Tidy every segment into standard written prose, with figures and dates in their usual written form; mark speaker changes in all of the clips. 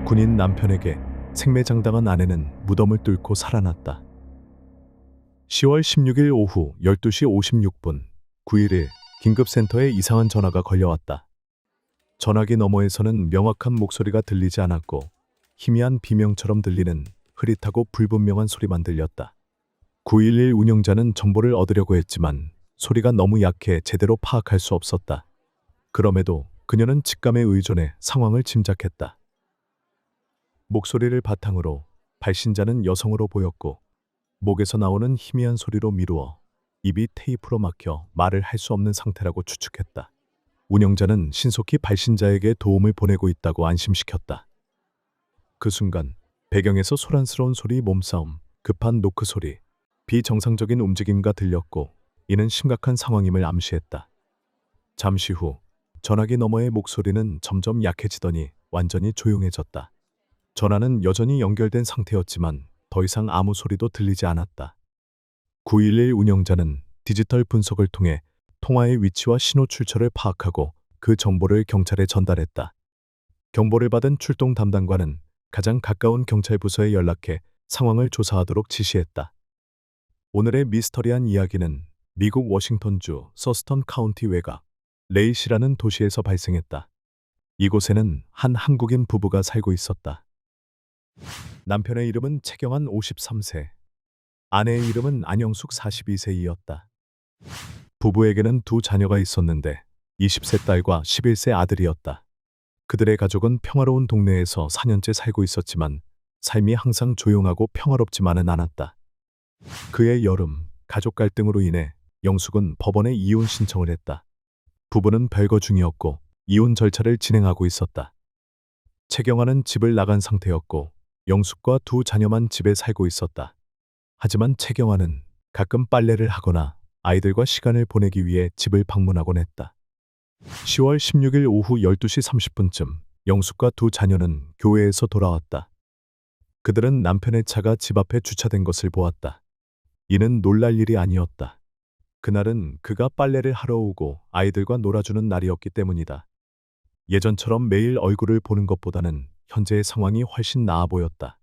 Speaker 1: 군인 남편에게 생매장당한 아내는 무덤을 뚫고 살아났다. 10월 16일 오후 12시 56분 911 긴급센터에 이상한 전화가 걸려왔다. 전화기 너머에서는 명확한 목소리가 들리지 않았고 희미한 비명처럼 들리는 흐릿하고 불분명한 소리만 들렸다. 911 운영자는 정보를 얻으려고 했지만 소리가 너무 약해 제대로 파악할 수 없었다. 그럼에도 그녀는 직감에 의존해 상황을 짐작했다. 목소리를 바탕으로 발신자는 여성으로 보였고 목에서 나오는 희미한 소리로 미루어 입이 테이프로 막혀 말을 할 수 없는 상태라고 추측했다. 운영자는 신속히 발신자에게 도움을 보내고 있다고 안심시켰다. 그 순간 배경에서 소란스러운 소리, 몸싸움, 급한 노크 소리, 비정상적인 움직임과 들렸고 이는 심각한 상황임을 암시했다. 잠시 후 전화기 너머의 목소리는 점점 약해지더니 완전히 조용해졌다. 전화는 여전히 연결된 상태였지만 더 이상 아무 소리도 들리지 않았다. 911 운영자는 디지털 분석을 통해 통화의 위치와 신호 출처를 파악하고 그 정보를 경찰에 전달했다. 경보를 받은 출동 담당관은 가장 가까운 경찰 부서에 연락해 상황을 조사하도록 지시했다. 오늘의 미스터리한 이야기는 미국 워싱턴주 서스턴 카운티 외곽 레이시라는 도시에서 발생했다. 이곳에는 한 한국인 부부가 살고 있었다. 남편의 이름은 최경환 53세, 아내의 이름은 안영숙 42세이었다. 부부에게는 두 자녀가 있었는데 20세 딸과 11세 아들이었다. 그들의 가족은 평화로운 동네에서 4년째 살고 있었지만 삶이 항상 조용하고 평화롭지만은 않았다. 그해 여름, 가족 갈등으로 인해 영숙은 법원에 이혼 신청을 했다. 부부는 별거 중이었고 이혼 절차를 진행하고 있었다. 최경환은 집을 나간 상태였고 영숙과 두 자녀만 집에 살고 있었다. 하지만 최경환은 가끔 빨래를 하거나 아이들과 시간을 보내기 위해 집을 방문하곤 했다. 10월 16일 오후 12시 30분쯤 영숙과 두 자녀는 교회에서 돌아왔다. 그들은 남편의 차가 집 앞에 주차된 것을 보았다. 이는 놀랄 일이 아니었다. 그날은 그가 빨래를 하러 오고 아이들과 놀아주는 날이었기 때문이다. 예전처럼 매일 얼굴을 보는 것보다는 현재의 상황이 훨씬 나아 보였다.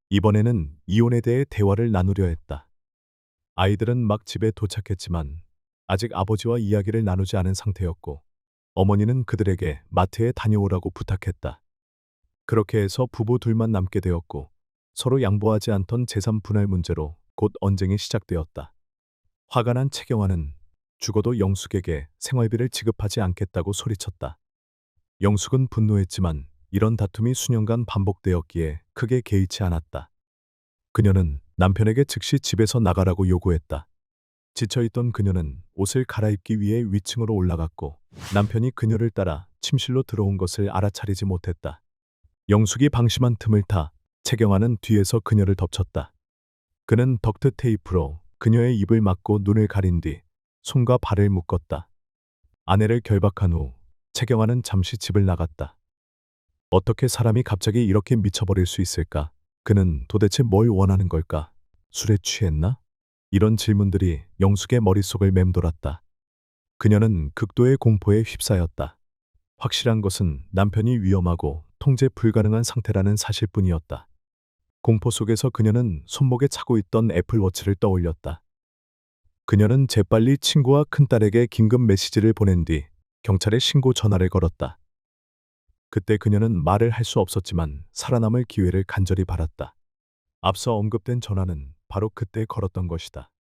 Speaker 1: 이번에는 이혼에 대해 대화를 나누려 했다. 아이들은 막 집에 도착했지만 아직 아버지와 이야기를 나누지 않은 상태였고 어머니는 그들에게 마트에 다녀오라고 부탁했다. 그렇게 해서 부부 둘만 남게 되었고 서로 양보하지 않던 재산 분할 문제로 곧 언쟁이 시작되었다. 화가 난 최경환은 죽어도 영숙에게 생활비를 지급하지 않겠다고 소리쳤다. 영숙은 분노했지만 이런 다툼이 수년간 반복되었기에 크게 개의치 않았다. 그녀는 남편에게 즉시 집에서 나가라고 요구했다. 지쳐있던 그녀는 옷을 갈아입기 위해 위층으로 올라갔고 남편이 그녀를 따라 침실로 들어온 것을 알아차리지 못했다. 영숙이 방심한 틈을 타 최경환은 뒤에서 그녀를 덮쳤다. 그는 덕트 테이프로 그녀의 입을 막고 눈을 가린 뒤 손과 발을 묶었다. 아내를 결박한 후 최경환은 잠시 집을 나갔다. 어떻게 사람이 갑자기 이렇게 미쳐버릴 수 있을까? 그는 도대체 뭘 원하는 걸까? 술에 취했나? 이런 질문들이 영숙의 머릿속을 맴돌았다. 그녀는 극도의 공포에 휩싸였다. 확실한 것은 남편이 위험하고 통제 불가능한 상태라는 사실뿐이었다. 공포 속에서 그녀는 손목에 차고 있던 애플워치를 떠올렸다. 그녀는 재빨리 친구와 큰딸에게 긴급 메시지를 보낸 뒤 경찰에 신고 전화를 걸었다. 그때 그녀는 말을 할 수 없었지만 살아남을 기회를 간절히 바랐다. 앞서 언급된 전화는 바로 그때 걸었던 것이다.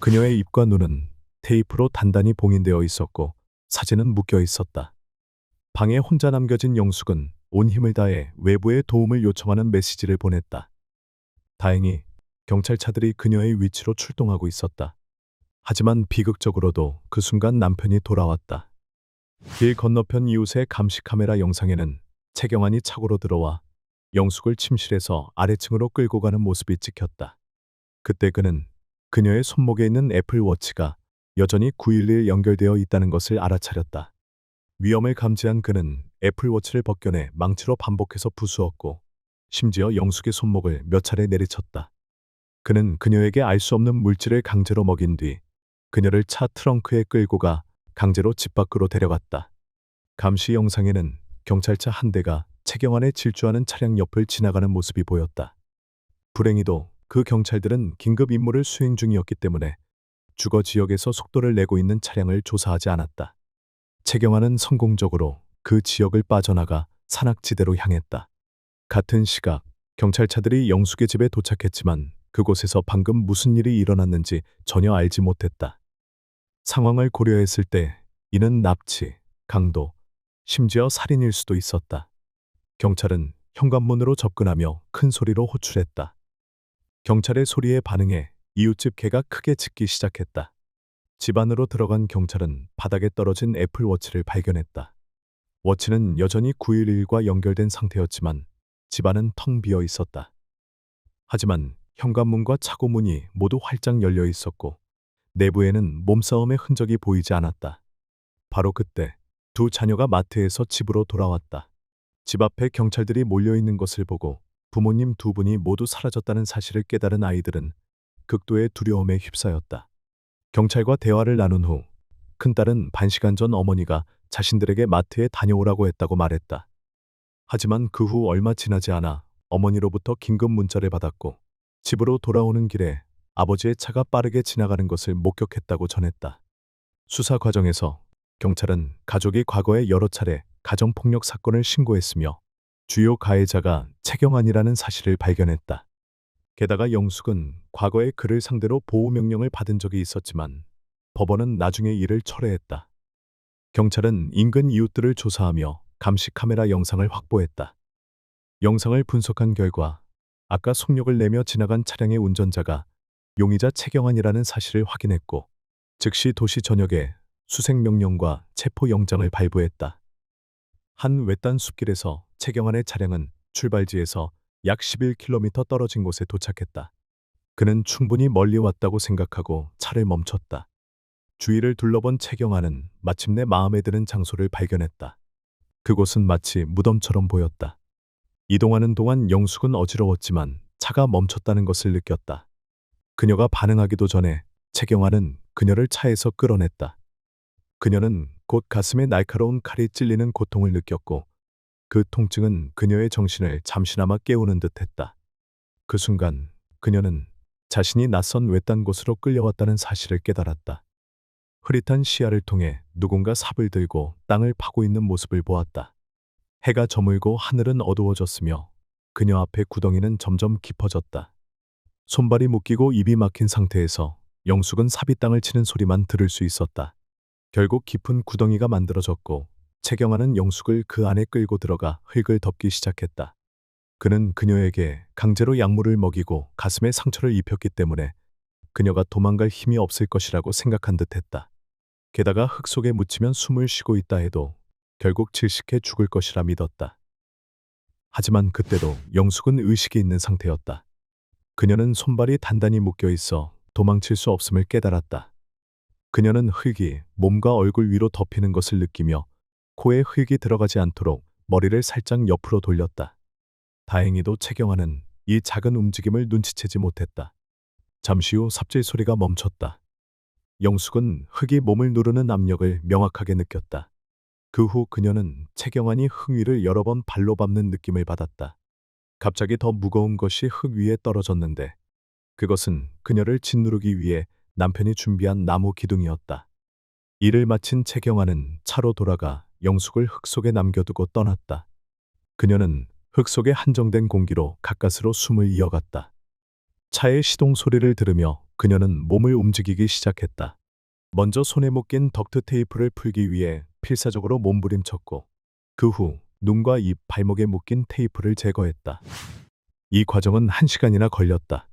Speaker 1: 그녀의 입과 눈은 테이프로 단단히 봉인되어 있었고 사진은 묶여 있었다. 방에 혼자 남겨진 영숙은 온 힘을 다해 외부의 도움을 요청하는 메시지를 보냈다. 다행히 경찰차들이 그녀의 위치로 출동하고 있었다. 하지만 비극적으로도 그 순간 남편이 돌아왔다. 길 건너편 이웃의 감시 카메라 영상에는 최경환이 차고로 들어와 영숙을 침실에서 아래층으로 끌고 가는 모습이 찍혔다. 그때 그는 그녀의 손목에 있는 애플워치가 여전히 911 연결되어 있다는 것을 알아차렸다. 위험을 감지한 그는 애플워치를 벗겨내 망치로 반복해서 부수었고 심지어 영숙의 손목을 몇 차례 내리쳤다. 그는 그녀에게 알 수 없는 물질을 강제로 먹인 뒤 그녀를 차 트렁크에 끌고 가 강제로 집 밖으로 데려갔다. 감시 영상에는 경찰차 한 대가 최경환의 질주하는 차량 옆을 지나가는 모습이 보였다. 불행히도 그 경찰들은 긴급 임무를 수행 중이었기 때문에 주거 지역에서 속도를 내고 있는 차량을 조사하지 않았다. 최경환은 성공적으로 그 지역을 빠져나가 산악지대로 향했다. 같은 시각 경찰차들이 영숙의 집에 도착했지만 그곳에서 방금 무슨 일이 일어났는지 전혀 알지 못했다. 상황을 고려했을 때 이는 납치, 강도, 심지어 살인일 수도 있었다. 경찰은 현관문으로 접근하며 큰 소리로 호출했다. 경찰의 소리에 반응해 이웃집 개가 크게 짖기 시작했다. 집 안으로 들어간 경찰은 바닥에 떨어진 애플워치를 발견했다. 워치는 여전히 911과 연결된 상태였지만 집안은 텅 비어 있었다. 하지만 현관문과 차고문이 모두 활짝 열려 있었고 내부에는 몸싸움의 흔적이 보이지 않았다. 바로 그때 두 자녀가 마트에서 집으로 돌아왔다. 집 앞에 경찰들이 몰려 있는 것을 보고 부모님 두 분이 모두 사라졌다는 사실을 깨달은 아이들은 극도의 두려움에 휩싸였다. 경찰과 대화를 나눈 후 큰딸은 반시간 전 어머니가 자신들에게 마트에 다녀오라고 했다고 말했다. 하지만 그 후 얼마 지나지 않아 어머니로부터 긴급 문자를 받았고 집으로 돌아오는 길에 아버지의 차가 빠르게 지나가는 것을 목격했다고 전했다. 수사 과정에서 경찰은 가족이 과거에 여러 차례 가정폭력 사건을 신고했으며 주요 가해자가 최경환이라는 사실을 발견했다. 게다가 영숙은 과거에 그를 상대로 보호명령을 받은 적이 있었지만 법원은 나중에 이를 철회했다. 경찰은 인근 이웃들을 조사하며 감시 카메라 영상을 확보했다. 영상을 분석한 결과 아까 속력을 내며 지나간 차량의 운전자가 용의자 최경환이라는 사실을 확인했고 즉시 도시 전역에 수색명령과 체포영장을 발부했다. 한 외딴 숲길에서 최경환의 차량은 출발지에서 약 11km 떨어진 곳에 도착했다. 그는 충분히 멀리 왔다고 생각하고 차를 멈췄다. 주위를 둘러본 최경환은 마침내 마음에 드는 장소를 발견했다. 그곳은 마치 무덤처럼 보였다. 이동하는 동안 영숙은 어지러웠지만 차가 멈췄다는 것을 느꼈다. 그녀가 반응하기도 전에 최경환은 그녀를 차에서 끌어냈다. 그녀는 곧 가슴에 날카로운 칼이 찔리는 고통을 느꼈고 그 통증은 그녀의 정신을 잠시나마 깨우는 듯했다. 그 순간 그녀는 자신이 낯선 외딴 곳으로 끌려왔다는 사실을 깨달았다. 흐릿한 시야를 통해 누군가 삽을 들고 땅을 파고 있는 모습을 보았다. 해가 저물고 하늘은 어두워졌으며 그녀 앞에 구덩이는 점점 깊어졌다. 손발이 묶이고 입이 막힌 상태에서 영숙은 삽이 땅을 치는 소리만 들을 수 있었다. 결국 깊은 구덩이가 만들어졌고 최경환은 영숙을 그 안에 끌고 들어가 흙을 덮기 시작했다. 그는 그녀에게 강제로 약물을 먹이고 가슴에 상처를 입혔기 때문에 그녀가 도망갈 힘이 없을 것이라고 생각한 듯했다. 게다가 흙 속에 묻히면 숨을 쉬고 있다 해도 결국 질식해 죽을 것이라 믿었다. 하지만 그때도 영숙은 의식이 있는 상태였다. 그녀는 손발이 단단히 묶여 있어 도망칠 수 없음을 깨달았다. 그녀는 흙이 몸과 얼굴 위로 덮이는 것을 느끼며 코에 흙이 들어가지 않도록 머리를 살짝 옆으로 돌렸다. 다행히도 최경환은 이 작은 움직임을 눈치채지 못했다. 잠시 후 삽질 소리가 멈췄다. 영숙은 흙이 몸을 누르는 압력을 명확하게 느꼈다. 그 후 그녀는 최경환이 흙 위를 여러 번 발로 밟는 느낌을 받았다. 갑자기 더 무거운 것이 흙 위에 떨어졌는데 그것은 그녀를 짓누르기 위해 남편이 준비한 나무 기둥이었다. 일을 마친 최경환은 차로 돌아가 영숙을 흙 속에 남겨두고 떠났다. 그녀는 흙 속의 한정된 공기로 가까스로 숨을 이어갔다. 차의 시동 소리를 들으며 그녀는 몸을 움직이기 시작했다. 먼저 손에 묶인 덕트 테이프를 풀기 위해 필사적으로 몸부림쳤고 그 후 눈과 입, 발목에 묶인 테이프를 제거했다. 이 과정은 1시간이나 걸렸다.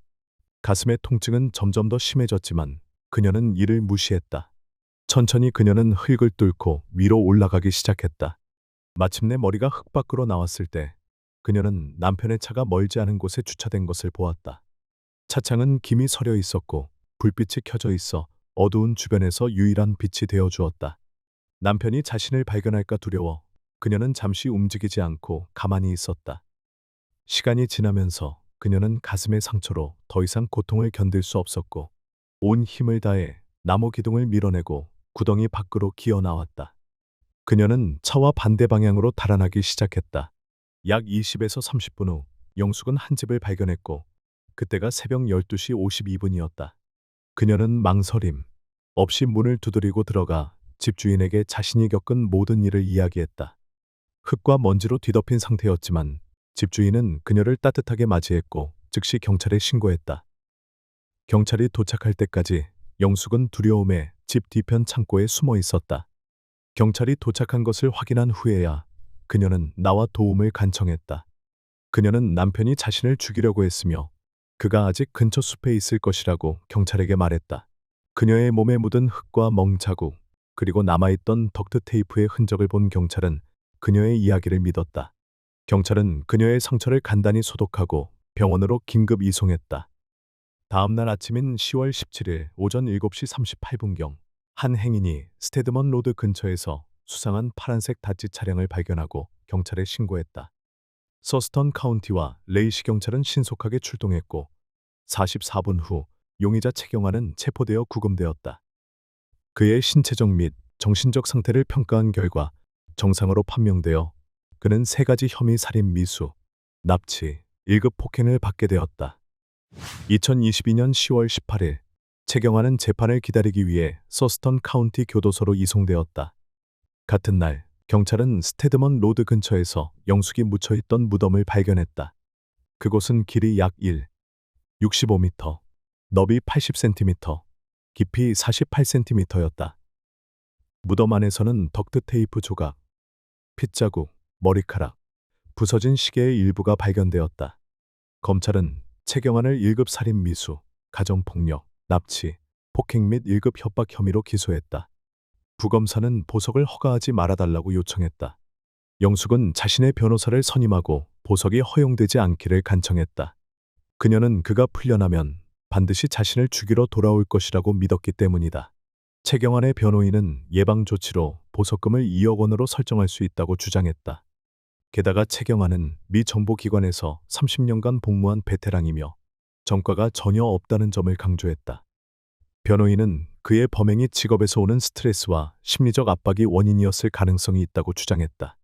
Speaker 1: 가슴의 통증은 점점 더 심해졌지만 그녀는 이를 무시했다. 천천히 그녀는 흙을 뚫고 위로 올라가기 시작했다. 마침내 머리가 흙 밖으로 나왔을 때 그녀는 남편의 차가 멀지 않은 곳에 주차된 것을 보았다. 차창은 김이 서려 있었고 불빛이 켜져 있어 어두운 주변에서 유일한 빛이 되어 주었다. 남편이 자신을 발견할까 두려워 그녀는 잠시 움직이지 않고 가만히 있었다. 시간이 지나면서 그녀는 가슴의 상처로 더 이상 고통을 견딜 수 없었고 온 힘을 다해 나무 기둥을 밀어내고 구덩이 밖으로 기어 나왔다. 그녀는 차와 반대 방향으로 달아나기 시작했다. 약 20에서 30분 후 영숙은 한 집을 발견했고 그때가 새벽 12시 52분이었다. 그녀는 망설임 없이 문을 두드리고 들어가 집주인에게 자신이 겪은 모든 일을 이야기했다. 흙과 먼지로 뒤덮인 상태였지만 집주인은 그녀를 따뜻하게 맞이했고 즉시 경찰에 신고했다. 경찰이 도착할 때까지 영숙은 두려움에 집 뒤편 창고에 숨어 있었다. 경찰이 도착한 것을 확인한 후에야 그녀는 나와 도움을 간청했다. 그녀는 남편이 자신을 죽이려고 했으며 그가 아직 근처 숲에 있을 것이라고 경찰에게 말했다. 그녀의 몸에 묻은 흙과 멍자국 그리고 남아있던 덕트 테이프의 흔적을 본 경찰은 그녀의 이야기를 믿었다. 경찰은 그녀의 상처를 간단히 소독하고 병원으로 긴급 이송했다. 다음 날 아침인 10월 17일 오전 7시 38분경 한 행인이 스테드먼 로드 근처에서 수상한 파란색 다찌 차량을 발견하고 경찰에 신고했다. 서스턴 카운티와 레이시 경찰은 신속하게 출동했고 44분 후 용의자 최경환은 체포되어 구금되었다. 그의 신체적 및 정신적 상태를 평가한 결과 정상으로 판명되어 그는 3가지 혐의 살인 미수, 납치, 1급 폭행을 받게 되었다. 2022년 10월 18일 최경환은 재판을 기다리기 위해 서스턴 카운티 교도소로 이송되었다. 같은 날 경찰은 스테드먼 로드 근처에서 영숙이 묻혀있던 무덤을 발견했다. 그곳은 길이 약 65m, 너비 80cm, 깊이 48cm였다. 무덤 안에서는 덕트 테이프 조각, 핏자국, 머리카락, 부서진 시계의 일부가 발견되었다. 검찰은 최경환을 1급 살인 미수, 가정폭력, 납치, 폭행 및 1급 협박 혐의로 기소했다. 부검사는 보석을 허가하지 말아달라고 요청했다. 영숙은 자신의 변호사를 선임하고 보석이 허용되지 않기를 간청했다. 그녀는 그가 풀려나면 반드시 자신을 죽이러 돌아올 것이라고 믿었기 때문이다. 최경환의 변호인은 예방 조치로 보석금을 2억 원으로 설정할 수 있다고 주장했다. 게다가 최경환은 미 정보기관에서 30년간 복무한 베테랑이며 전과가 전혀 없다는 점을 강조했다. 변호인은 그의 범행이 직업에서 오는 스트레스와 심리적 압박이 원인이었을 가능성이 있다고 주장했다.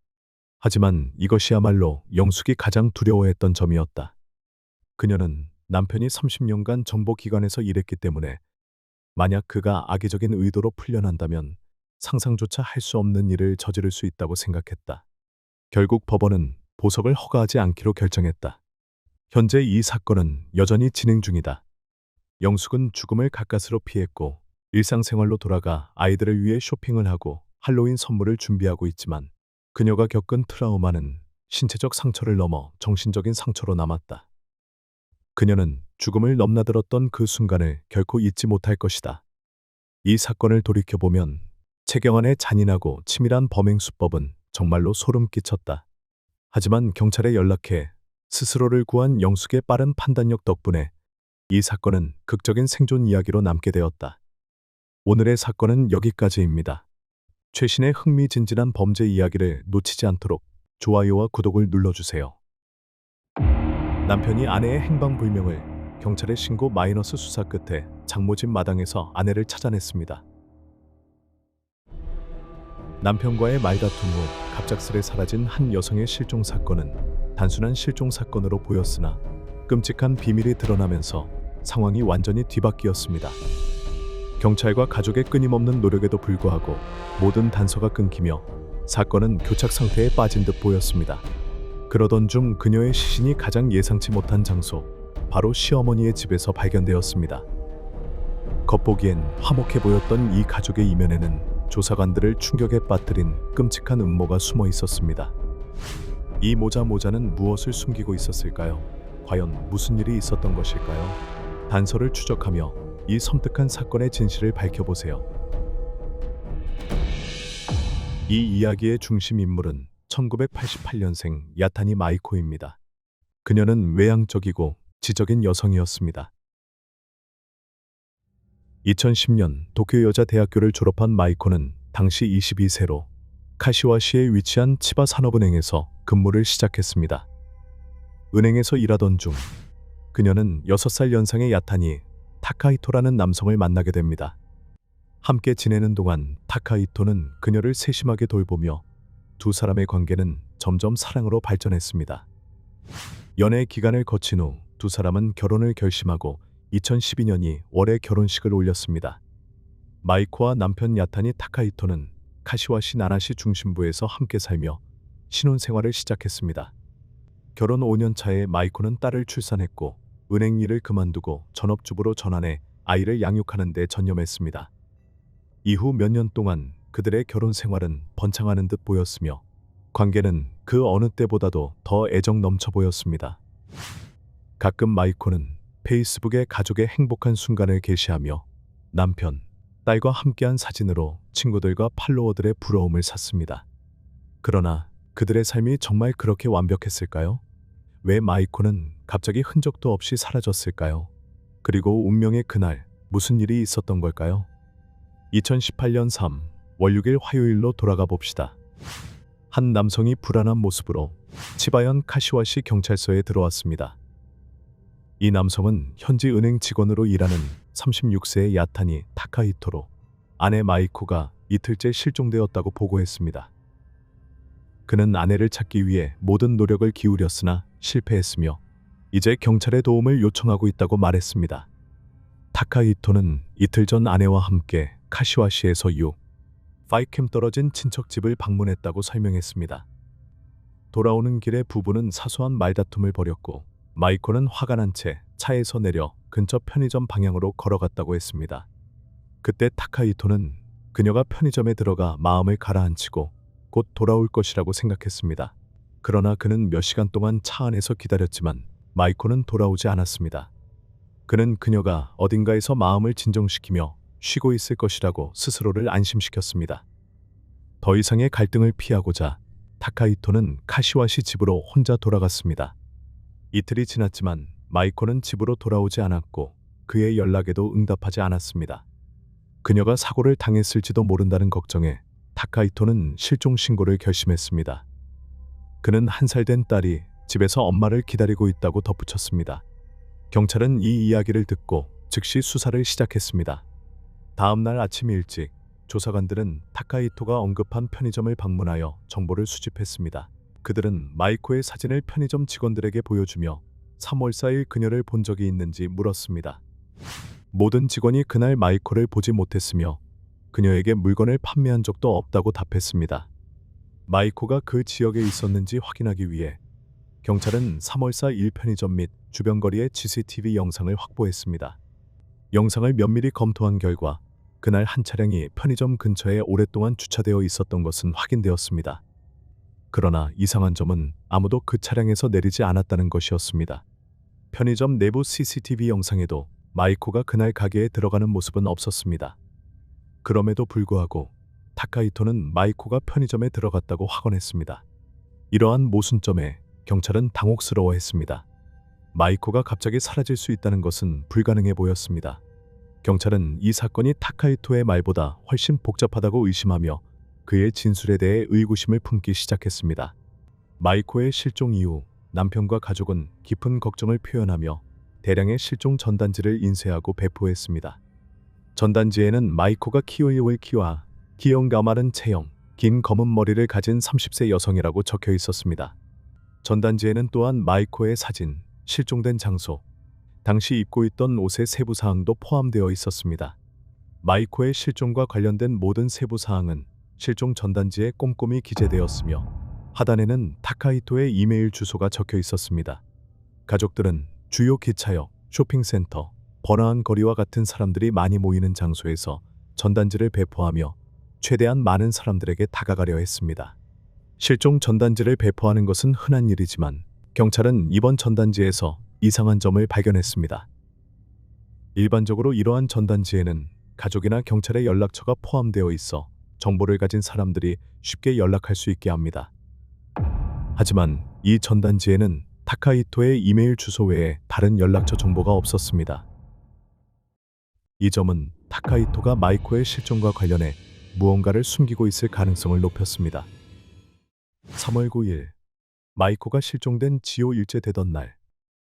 Speaker 1: 하지만 이것이야말로 영숙이 가장 두려워했던 점이었다. 그녀는 남편이 30년간 정보기관에서 일했기 때문에 만약 그가 악의적인 의도로 풀려난다면 상상조차 할 수 없는 일을 저지를 수 있다고 생각했다. 결국 법원은 보석을 허가하지 않기로 결정했다. 현재 이 사건은 여전히 진행 중이다. 영숙은 죽음을 가까스로 피했고 일상생활로 돌아가 아이들을 위해 쇼핑을 하고 할로윈 선물을 준비하고 있지만 그녀가 겪은 트라우마는 신체적 상처를 넘어 정신적인 상처로 남았다. 그녀는 죽음을 넘나들었던 그 순간을 결코 잊지 못할 것이다. 이 사건을 돌이켜보면 최경환의 잔인하고 치밀한 범행 수법은 정말로 소름 끼쳤다. 하지만 경찰에 연락해 스스로를 구한 영숙의 빠른 판단력 덕분에 이 사건은 극적인 생존 이야기로 남게 되었다. 오늘의 사건은 여기까지입니다. 최신의 흥미진진한 범죄 이야기를 놓치지 않도록 좋아요와 구독을 눌러주세요. 남편이 아내의 행방불명을 경찰에 신고 마이너스 수사 끝에 장모집 마당에서 아내를 찾아냈습니다. 남편과의 말다툼 후 갑작스레 사라진 한 여성의 실종 사건은 단순한 실종 사건으로 보였으나 끔찍한 비밀이 드러나면서 상황이 완전히 뒤바뀌었습니다. 경찰과 가족의 끊임없는 노력에도 불구하고 모든 단서가 끊기며 사건은 교착 상태에 빠진 듯 보였습니다. 그러던 중 그녀의 시신이 가장 예상치 못한 장소, 바로 시어머니의 집에서 발견되었습니다. 겉보기엔 화목해 보였던 이 가족의 이면에는 조사관들을 충격에 빠뜨린 끔찍한 음모가 숨어 있었습니다. 이 모자는 무엇을 숨기고 있었을까요? 과연 무슨 일이 있었던 것일까요? 단서를 추적하며 이 섬뜩한 사건의 진실을 밝혀보세요. 이 이야기의 중심 인물은 1988년생 야타니 마이코입니다. 그녀는 외향적이고 지적인 여성이었습니다. 2010년 도쿄 여자대학교를 졸업한 마이코는 당시 22세로 카시와시에 위치한 치바 산업은행에서 근무를 시작했습니다. 은행에서 일하던 중 그녀는 6살 연상의 야타니 타카히토라는 남성을 만나게 됩니다. 함께 지내는 동안 타카히토는 그녀를 세심하게 돌보며 두 사람의 관계는 점점 사랑으로 발전했습니다. 연애 기간을 거친 후 두 사람은 결혼을 결심하고 2012년이 월에 결혼식을 올렸습니다. 마이코와 남편 야타니 타카히토는 카시와시 나나시 중심부에서 함께 살며 신혼생활을 시작했습니다. 결혼 5년 차에 마이코는 딸을 출산했고 은행 일을 그만두고 전업주부로 전환해 아이를 양육하는 데 전념했습니다. 이후 몇 년 동안 그들의 결혼 생활은 번창하는 듯 보였으며 관계는 그 어느 때보다도 더 애정 넘쳐 보였습니다. 가끔 마이코는 페이스북에 가족의 행복한 순간을 게시하며 남편, 딸과 함께한 사진으로 친구들과 팔로워들의 부러움을 샀습니다. 그러나 그들의 삶이 정말 그렇게 완벽했을까요? 왜 마이코는 갑자기 흔적도 없이 사라졌을까요? 그리고 운명의 그날 무슨 일이 있었던 걸까요? 2018년 3월 6일 화요일로 돌아가 봅시다. 한 남성이 불안한 모습으로 치바현 카시와시 경찰서에 들어왔습니다. 이 남성은 현지 은행 직원으로 일하는 36세의 야타니 타카히토로 아내 마이코가 이틀째 실종되었다고 보고했습니다. 그는 아내를 찾기 위해 모든 노력을 기울였으나 실패했으며 이제 경찰의 도움을 요청하고 있다고 말했습니다. 타카히토는 이틀 전 아내와 함께 카시와시에서 5km 떨어진 친척집을 방문했다고 설명했습니다. 돌아오는 길에 부부는 사소한 말다툼을 벌였고 마이코는 화가 난 채 차에서 내려 근처 편의점 방향으로 걸어갔다고 했습니다. 그때 타카히토는 그녀가 편의점에 들어가 마음을 가라앉히고 곧 돌아올 것이라고 생각했습니다. 그러나 그는 몇 시간 동안 차 안에서 기다렸지만 마이코는 돌아오지 않았습니다. 그는 그녀가 어딘가에서 마음을 진정시키며 쉬고 있을 것이라고 스스로를 안심시켰습니다. 더 이상의 갈등을 피하고자 타카히토는 카시와시 집으로 혼자 돌아갔습니다. 이틀이 지났지만 마이코는 집으로 돌아오지 않았고 그의 연락에도 응답하지 않았습니다. 그녀가 사고를 당했을지도 모른다는 걱정에 타카히토는 실종 신고를 결심했습니다. 그는 1살 된 딸이 집에서 엄마를 기다리고 있다고 덧붙였습니다. 경찰은 이 이야기를 듣고 즉시 수사를 시작했습니다. 다음 날 아침 일찍 조사관들은 타카히토가 언급한 편의점을 방문하여 정보를 수집했습니다. 그들은 마이코의 사진을 편의점 직원들에게 보여주며 3월 4일 그녀를 본 적이 있는지 물었습니다. 모든 직원이 그날 마이코를 보지 못했으며 그녀에게 물건을 판매한 적도 없다고 답했습니다. 마이코가 그 지역에 있었는지 확인하기 위해 경찰은 3월 4일 편의점 및 주변 거리의 CCTV 영상을 확보했습니다. 영상을 면밀히 검토한 결과 그날 한 차량이 편의점 근처에 오랫동안 주차되어 있었던 것은 확인되었습니다. 그러나 이상한 점은 아무도 그 차량에서 내리지 않았다는 것이었습니다. 편의점 내부 CCTV 영상에도 마이코가 그날 가게에 들어가는 모습은 없었습니다. 그럼에도 불구하고 타카히토는 마이코가 편의점에 들어갔다고 확언했습니다. 이러한 모순점에 경찰은 당혹스러워했습니다. 마이코가 갑자기 사라질 수 있다는 것은 불가능해 보였습니다. 경찰은 이 사건이 타카히토의 말보다 훨씬 복잡하다고 의심하며 그의 진술에 대해 의구심을 품기 시작했습니다. 마이코의 실종 이후 남편과 가족은 깊은 걱정을 표현하며 대량의 실종 전단지를 인쇄하고 배포했습니다. 전단지에는 마이코가 키오이오의 키와 기영가 마른 체형, 긴 검은 머리를 가진 30세 여성이라고 적혀 있었습니다. 전단지에는 또한 마이코의 사진, 실종된 장소, 당시 입고 있던 옷의 세부 사항도 포함되어 있었습니다. 마이코의 실종과 관련된 모든 세부 사항은 실종 전단지에 꼼꼼히 기재되었으며 하단에는 타카히토의 이메일 주소가 적혀 있었습니다. 가족들은 주요 기차역, 쇼핑센터, 번화한 거리와 같은 사람들이 많이 모이는 장소에서 전단지를 배포하며 최대한 많은 사람들에게 다가가려 했습니다. 실종 전단지를 배포하는 것은 흔한 일이지만 경찰은 이번 전단지에서 이상한 점을 발견했습니다. 일반적으로 이러한 전단지에는 가족이나 경찰의 연락처가 포함되어 있어 정보를 가진 사람들이 쉽게 연락할 수 있게 합니다. 하지만 이 전단지에는 타카히토의 이메일 주소 외에 다른 연락처 정보가 없었습니다. 이 점은 타카히토가 마이코의 실종과 관련해 무언가를 숨기고 있을 가능성을 높였습니다. 3월 9일, 마이코가 실종된 지호 일제되던 날,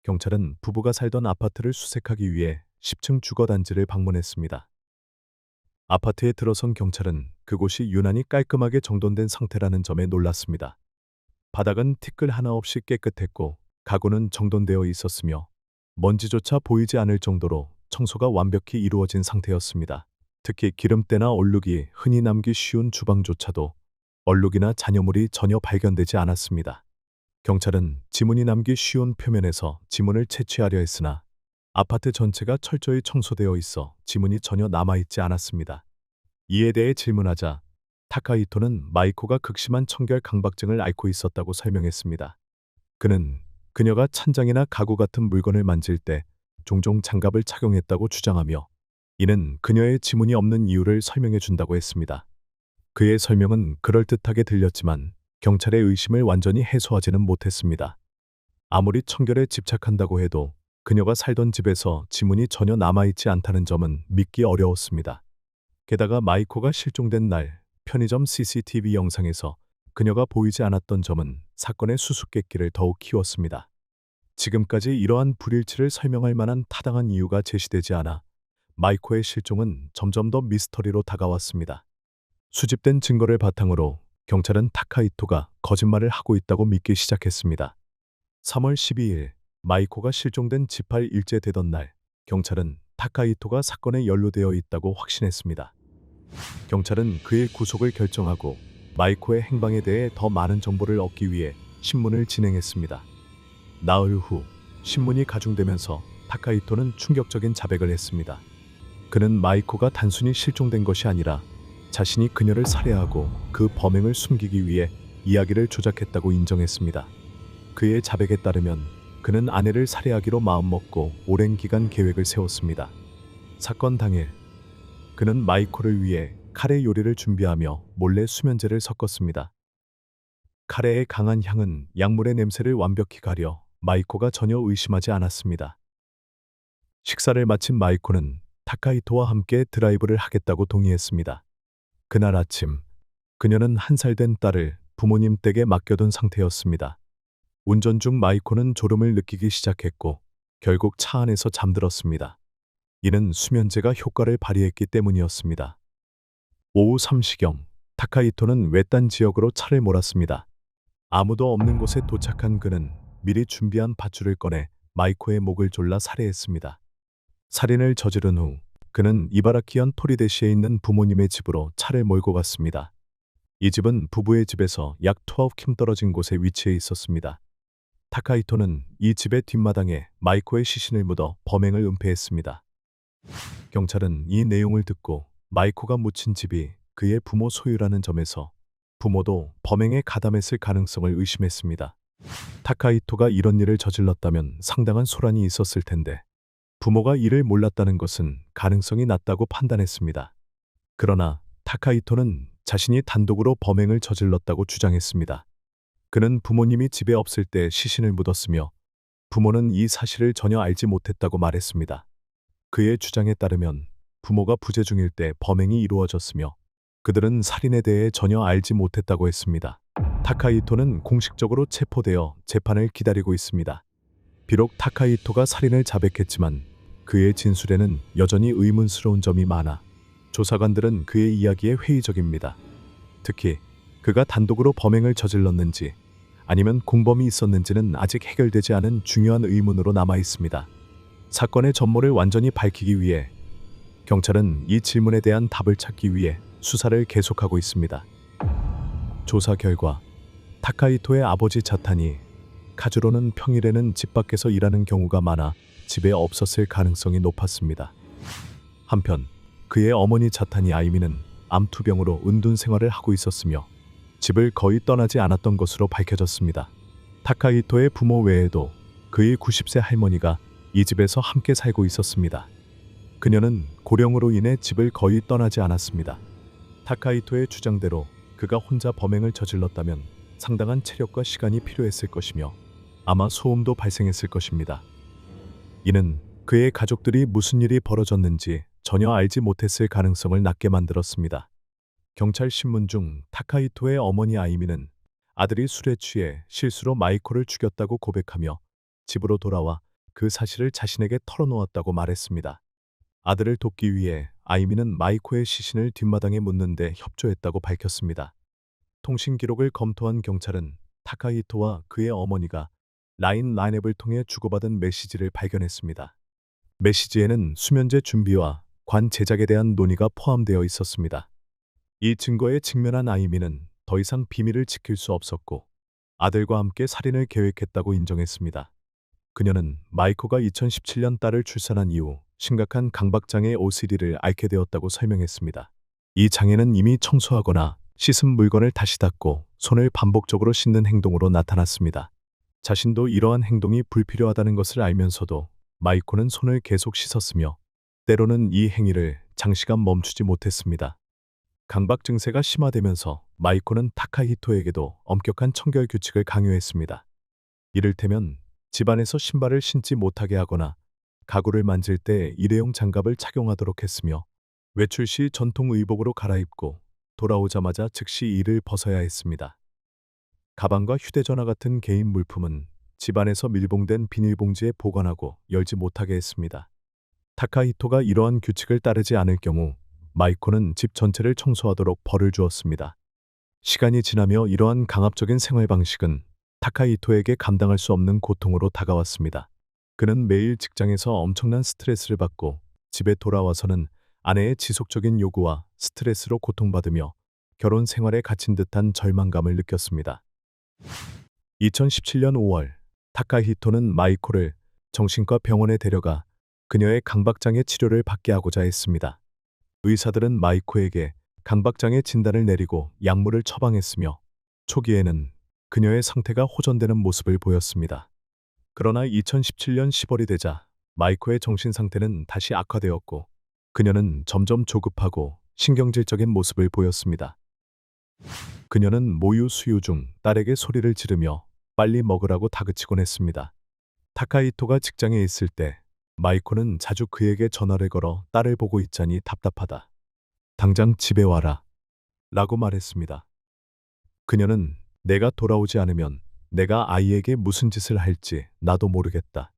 Speaker 1: 경찰은 부부가 살던 아파트를 수색하기 위해 10층 주거단지를 방문했습니다. 아파트에 들어선 경찰은 그곳이 유난히 깔끔하게 정돈된 상태라는 점에 놀랐습니다. 바닥은 티끌 하나 없이 깨끗했고 가구는 정돈되어 있었으며 먼지조차 보이지 않을 정도로 청소가 완벽히 이루어진 상태였습니다. 특히 기름때나 얼룩이 흔히 남기 쉬운 주방조차도 얼룩이나 잔여물이 전혀 발견되지 않았습니다. 경찰은 지문이 남기 쉬운 표면에서 지문을 채취하려 했으나 아파트 전체가 철저히 청소되어 있어 지문이 전혀 남아있지 않았습니다. 이에 대해 질문하자 타카히토는 마이코가 극심한 청결 강박증을 앓고 있었다고 설명했습니다. 그는 그녀가 찬장이나 가구 같은 물건을 만질 때 종종 장갑을 착용했다고 주장하며 이는 그녀의 지문이 없는 이유를 설명해 준다고 했습니다. 그의 설명은 그럴듯하게 들렸지만 경찰의 의심을 완전히 해소하지는 못했습니다. 아무리 청결에 집착한다고 해도 그녀가 살던 집에서 지문이 전혀 남아있지 않다는 점은 믿기 어려웠습니다. 게다가 마이코가 실종된 날 편의점 CCTV 영상에서 그녀가 보이지 않았던 점은 사건의 수수께끼를 더욱 키웠습니다. 지금까지 이러한 불일치를 설명할 만한 타당한 이유가 제시되지 않아 마이코의 실종은 점점 더 미스터리로 다가왔습니다. 수집된 증거를 바탕으로 경찰은 타카히토가 거짓말을 하고 있다고 믿기 시작했습니다. 3월 12일 마이코가 실종된 18일째 되던 날 경찰은 타카히토가 사건에 연루되어 있다고 확신했습니다. 경찰은 그의 구속을 결정하고 마이코의 행방에 대해 더 많은 정보를 얻기 위해 신문을 진행했습니다. 나흘 후 신문이 가중되면서 타카히토는 충격적인 자백을 했습니다. 그는 마이코가 단순히 실종된 것이 아니라 자신이 그녀를 살해하고 그 범행을 숨기기 위해 이야기를 조작했다고 인정했습니다. 그의 자백에 따르면 그는 아내를 살해하기로 마음먹고 오랜 기간 계획을 세웠습니다. 사건 당일 그는 마이코를 위해 카레 요리를 준비하며 몰래 수면제를 섞었습니다. 카레의 강한 향은 약물의 냄새를 완벽히 가려 마이코가 전혀 의심하지 않았습니다. 식사를 마친 마이코는 타카히토와 함께 드라이브를 하겠다고 동의했습니다. 그날 아침 그녀는 1살 된 딸을 부모님 댁에 맡겨둔 상태였습니다. 운전 중 마이코는 졸음을 느끼기 시작했고 결국 차 안에서 잠들었습니다. 이는 수면제가 효과를 발휘했기 때문이었습니다. 오후 3시경 타카히토는 외딴 지역으로 차를 몰았습니다. 아무도 없는 곳에 도착한 그는 미리 준비한 밧줄을 꺼내 마이코의 목을 졸라 살해했습니다. 살인을 저지른 후 그는 이바라키현 토리데시에 있는 부모님의 집으로 차를 몰고 갔습니다. 이 집은 부부의 집에서 약 12km 떨어진 곳에 위치해 있었습니다. 타카히토는 이 집의 뒷마당에 마이코의 시신을 묻어 범행을 은폐했습니다. 경찰은 이 내용을 듣고 마이코가 묻힌 집이 그의 부모 소유라는 점에서 부모도 범행에 가담했을 가능성을 의심했습니다. 타카히토가 이런 일을 저질렀다면 상당한 소란이 있었을 텐데 부모가 이를 몰랐다는 것은 가능성이 낮다고 판단했습니다. 그러나 타카히토는 자신이 단독으로 범행을 저질렀다고 주장했습니다. 그는 부모님이 집에 없을 때 시신을 묻었으며 부모는 이 사실을 전혀 알지 못했다고 말했습니다. 그의 주장에 따르면 부모가 부재 중일 때 범행이 이루어졌으며 그들은 살인에 대해 전혀 알지 못했다고 했습니다. 타카히토는 공식적으로 체포되어 재판을 기다리고 있습니다. 비록 타카히토가 살인을 자백했지만 그의 진술에는 여전히 의문스러운 점이 많아 조사관들은 그의 이야기에 회의적입니다. 특히 그가 단독으로 범행을 저질렀는지 아니면 공범이 있었는지는 아직 해결되지 않은 중요한 의문으로 남아 있습니다. 사건의 전모를 완전히 밝히기 위해 경찰은 이 질문에 대한 답을 찾기 위해 수사를 계속하고 있습니다. 조사 결과 타카히토의 아버지 자탄이 카즈로는 평일에는 집 밖에서 일하는 경우가 많아 집에 없었을 가능성이 높았습니다. 한편 그의 어머니 자탄이 아이미는 암투병으로 은둔 생활을 하고 있었으며 집을 거의 떠나지 않았던 것으로 밝혀졌습니다. 타카히토의 부모 외에도 그의 90세 할머니가 이 집에서 함께 살고 있었습니다. 그녀는 고령으로 인해 집을 거의 떠나지 않았습니다. 타카히토의 주장대로 그가 혼자 범행을 저질렀다면 상당한 체력과 시간이 필요했을 것이며 아마 소음도 발생했을 것입니다. 이는 그의 가족들이 무슨 일이 벌어졌는지 전혀 알지 못했을 가능성을 낮게 만들었습니다. 경찰 신문 중 타카히토의 어머니 아이미는 아들이 술에 취해 실수로 마이코를 죽였다고 고백하며 집으로 돌아와 그 사실을 자신에게 털어놓았다고 말했습니다. 아들을 돕기 위해 아이미는 마이코의 시신을 뒷마당에 묻는데 협조했다고 밝혔습니다. 통신 기록을 검토한 경찰은 타카히토와 그의 어머니가 라인앱을 통해 주고받은 메시지를 발견했습니다. 메시지에는 수면제 준비와 관 제작에 대한 논의가 포함되어 있었습니다. 이 증거에 직면한 아이미는 더 이상 비밀을 지킬 수 없었고 아들과 함께 살인을 계획했다고 인정했습니다. 그녀는 마이코가 2017년 딸을 출산한 이후 심각한 강박장애 OCD를 앓게 되었다고 설명했습니다. 이 장애는 이미 청소하거나 씻은 물건을 다시 닦고 손을 반복적으로 씻는 행동으로 나타났습니다. 자신도 이러한 행동이 불필요하다는 것을 알면서도 마이코는 손을 계속 씻었으며 때로는 이 행위를 장시간 멈추지 못했습니다. 강박 증세가 심화되면서 마이코는 타카히토에게도 엄격한 청결 규칙을 강요했습니다. 이를테면 집안에서 신발을 신지 못하게 하거나 가구를 만질 때 일회용 장갑을 착용하도록 했으며 외출 시 전통 의복으로 갈아입고 돌아오자마자 즉시 이를 벗어야 했습니다. 가방과 휴대전화 같은 개인 물품은 집안에서 밀봉된 비닐봉지에 보관하고 열지 못하게 했습니다. 타카히토가 이러한 규칙을 따르지 않을 경우 마이코는 집 전체를 청소하도록 벌을 주었습니다. 시간이 지나며 이러한 강압적인 생활 방식은 타카히토에게 감당할 수 없는 고통으로 다가왔습니다. 그는 매일 직장에서 엄청난 스트레스를 받고 집에 돌아와서는 아내의 지속적인 요구와 스트레스로 고통받으며 결혼 생활에 갇힌 듯한 절망감을 느꼈습니다. 2017년 5월, 타카히토는 마이코를 정신과 병원에 데려가 그녀의 강박장애 치료를 받게 하고자 했습니다. 의사들은 마이코에게 강박장애 진단을 내리고 약물을 처방했으며 초기에는 그녀의 상태가 호전되는 모습을 보였습니다. 그러나 2017년 10월이 되자 마이코의 정신 상태는 다시 악화되었고 그녀는 점점 조급하고 신경질적인 모습을 보였습니다. 그녀는 모유 수유 중 딸에게 소리를 지르며 빨리 먹으라고 다그치곤 했습니다. 타카히토가 직장에 있을 때 마이코는 자주 그에게 전화를 걸어 딸을 보고 있자니 답답하다. 당장 집에 와라. 라고 말했습니다. 그녀는 내가 돌아오지 않으면 내가 아이에게 무슨 짓을 할지 나도 모르겠다.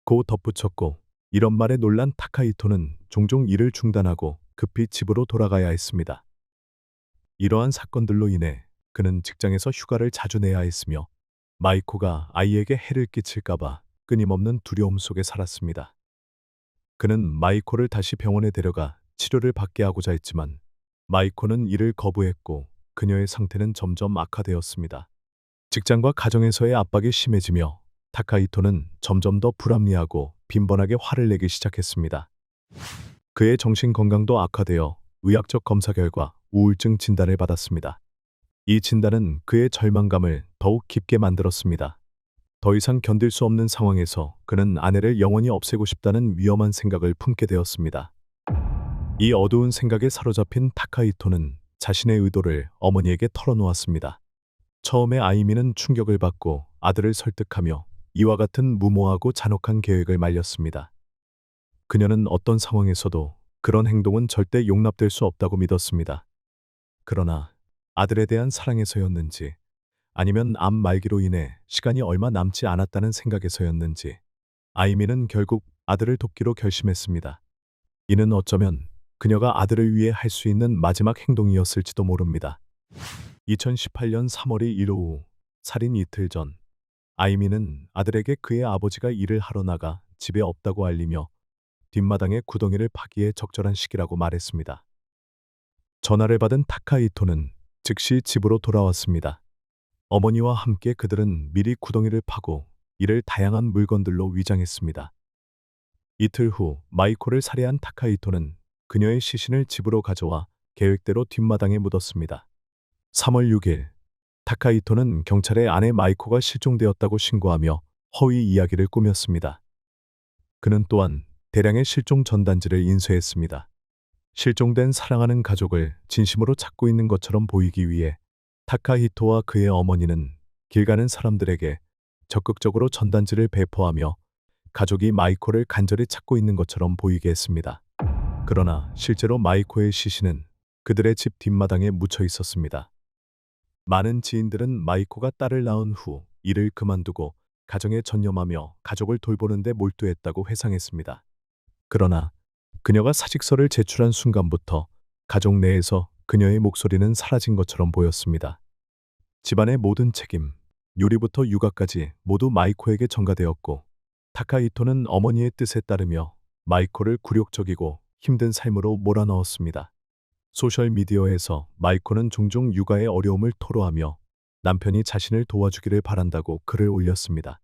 Speaker 1: 고 덧붙였고 이런 말에 놀란 타카히토는 종종 일을 중단하고 급히 집으로 돌아가야 했습니다. 이러한 사건들로 인해 그는 직장에서 휴가를 자주 내야 했으며 마이코가 아이에게 해를 끼칠까봐 끊임없는 두려움 속에 살았습니다. 그는 마이코를 다시 병원에 데려가 치료를 받게 하고자 했지만 마이코는 이를 거부했고 그녀의 상태는 점점 악화되었습니다. 직장과 가정에서의 압박이 심해지며 타카히토는 점점 더 불합리하고 빈번하게 화를 내기 시작했습니다. 그의 정신 건강도 악화되어 의학적 검사 결과 우울증 진단을 받았습니다. 이 진단은 그의 절망감을 더욱 깊게 만들었습니다. 더 이상 견딜 수 없는 상황에서 그는 아내를 영원히 없애고 싶다는 위험한 생각을 품게 되었습니다. 이 어두운 생각에 사로잡힌 타카히토는 자신의 의도를 어머니에게 털어놓았습니다. 처음에 아이미는 충격을 받고 아들을 설득하며 이와 같은 무모하고 잔혹한 계획을 말렸습니다. 그녀는 어떤 상황에서도 그런 행동은 절대 용납될 수 없다고 믿었습니다. 그러나 아들에 대한 사랑에서였는지 아니면 암 말기로 인해 시간이 얼마 남지 않았다는 생각에서였는지 아이미는 결국 아들을 돕기로 결심했습니다. 이는 어쩌면 그녀가 아들을 위해 할 수 있는 마지막 행동이었을지도 모릅니다. 2018년 3월의 일 오후, 살인 이틀 전, 아이미는 아들에게 그의 아버지가 일을 하러 나가 집에 없다고 알리며 뒷마당에 구덩이를 파기에 적절한 시기라고 말했습니다. 전화를 받은 타카히토는 즉시 집으로 돌아왔습니다. 어머니와 함께 그들은 미리 구덩이를 파고 이를 다양한 물건들로 위장했습니다. 이틀 후 마이코를 살해한 타카히토는 그녀의 시신을 집으로 가져와 계획대로 뒷마당에 묻었습니다. 3월 6일, 타카히토는 경찰에 아내 마이코가 실종되었다고 신고하며 허위 이야기를 꾸몄습니다. 그는 또한 대량의 실종 전단지를 인쇄했습니다. 실종된 사랑하는 가족을 진심으로 찾고 있는 것처럼 보이기 위해 타카히토와 그의 어머니는 길 가는 사람들에게 적극적으로 전단지를 배포하며 가족이 마이코를 간절히 찾고 있는 것처럼 보이게 했습니다. 그러나 실제로 마이코의 시신은 그들의 집 뒷마당에 묻혀 있었습니다. 많은 지인들은 마이코가 딸을 낳은 후 일을 그만두고 가정에 전념하며 가족을 돌보는 데 몰두했다고 회상했습니다. 그러나 그녀가 사직서를 제출한 순간부터 가족 내에서 그녀의 목소리는 사라진 것처럼 보였습니다. 집안의 모든 책임, 요리부터 육아까지 모두 마이코에게 전가되었고, 타카히토는 어머니의 뜻에 따르며 마이코를 굴욕적이고 힘든 삶으로 몰아넣었습니다. 소셜미디어에서 마이코는 종종 육아의 어려움을 토로하며 남편이 자신을 도와주기를 바란다고 글을 올렸습니다.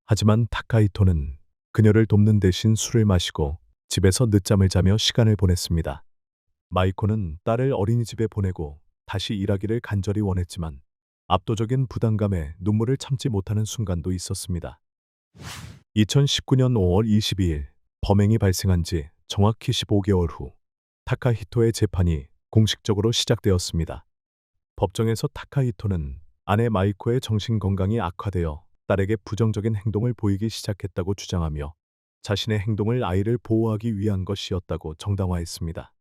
Speaker 1: 하지만 타카히토는 그녀를 돕는 대신 술을 마시고 집에서 늦잠을 자며 시간을 보냈습니다. 마이코는 딸을 어린이집에 보내고 다시 일하기를 간절히 원했지만 압도적인 부담감에 눈물을 참지 못하는 순간도 있었습니다. 2019년 5월 22일 범행이 발생한 지 정확히 15개월 후 타카히토의 재판이 공식적으로 시작되었습니다. 법정에서 타카히토는 아내 마이코의 정신 건강이 악화되어 딸에게 부정적인 행동을 보이기 시작했다고 주장하며 자신의 행동을 아이를 보호하기 위한 것이었다고 정당화했습니다.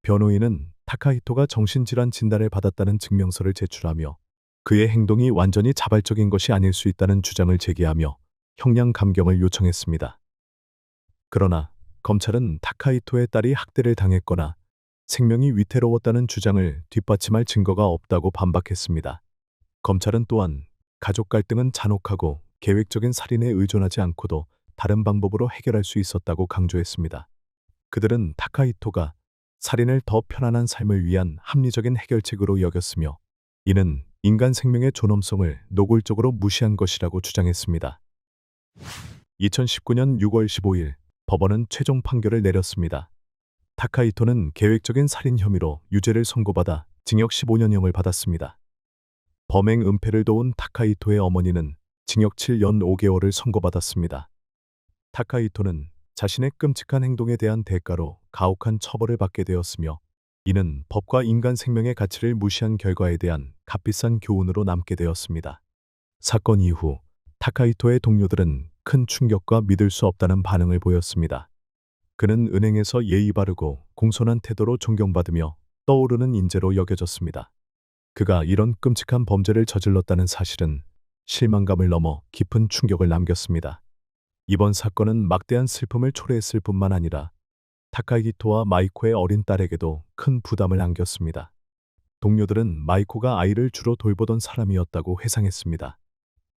Speaker 1: 변호인은 타카히토가 정신질환 진단을 받았다는 증명서를 제출하며 그의 행동이 완전히 자발적인 것이 아닐 수 있다는 주장을 제기하며 형량 감경을 요청했습니다. 그러나 검찰은 타카히토의 딸이 학대를 당했거나 생명이 위태로웠다는 주장을 뒷받침할 증거가 없다고 반박했습니다. 검찰은 또한 가족 갈등은 잔혹하고 계획적인 살인에 의존하지 않고도 다른 방법으로 해결할 수 있었다고 강조했습니다. 그들은 타카히토가 살인을 더 편안한 삶을 위한 합리적인 해결책으로 여겼으며 이는 인간 생명의 존엄성을 노골적으로 무시한 것이라고 주장했습니다. 2019년 6월 15일 법원은 최종 판결을 내렸습니다. 타카히토는 계획적인 살인 혐의로 유죄를 선고받아 징역 15년형을 받았습니다. 범행 은폐를 도운 타카히토의 어머니는 징역 7년 5개월을 선고받았습니다. 타카히토는 자신의 끔찍한 행동에 대한 대가로 가혹한 처벌을 받게 되었으며 이는 법과 인간 생명의 가치를 무시한 결과에 대한 값비싼 교훈으로 남게 되었습니다. 사건 이후 타카히토의 동료들은 큰 충격과 믿을 수 없다는 반응을 보였습니다. 그는 은행에서 예의 바르고 공손한 태도로 존경받으며 떠오르는 인재로 여겨졌습니다. 그가 이런 끔찍한 범죄를 저질렀다는 사실은 실망감을 넘어 깊은 충격을 남겼습니다. 이번 사건은 막대한 슬픔을 초래했을 뿐만 아니라 타카히토와 마이코의 어린 딸에게도 큰 부담을 안겼습니다. 동료들은 마이코가 아이를 주로 돌보던 사람이었다고 회상했습니다.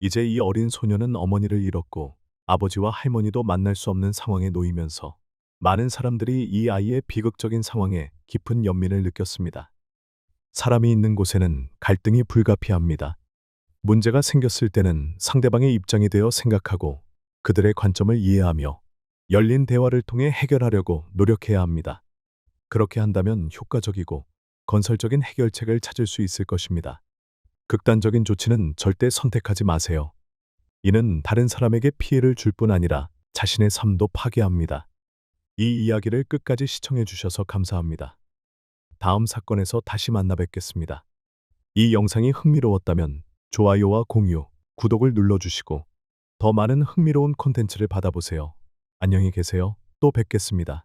Speaker 1: 이제 이 어린 소녀는 어머니를 잃었고 아버지와 할머니도 만날 수 없는 상황에 놓이면서 많은 사람들이 이 아이의 비극적인 상황에 깊은 연민을 느꼈습니다. 사람이 있는 곳에는 갈등이 불가피합니다. 문제가 생겼을 때는 상대방의 입장이 되어 생각하고 그들의 관점을 이해하며 열린 대화를 통해 해결하려고 노력해야 합니다. 그렇게 한다면 효과적이고 건설적인 해결책을 찾을 수 있을 것입니다. 극단적인 조치는 절대 선택하지 마세요. 이는 다른 사람에게 피해를 줄 뿐 아니라 자신의 삶도 파괴합니다. 이 이야기를 끝까지 시청해 주셔서 감사합니다. 다음 사건에서 다시 만나 뵙겠습니다. 이 영상이 흥미로웠다면 좋아요와 공유, 구독을 눌러주시고 더 많은 흥미로운 콘텐츠를 받아보세요. 안녕히 계세요. 또 뵙겠습니다.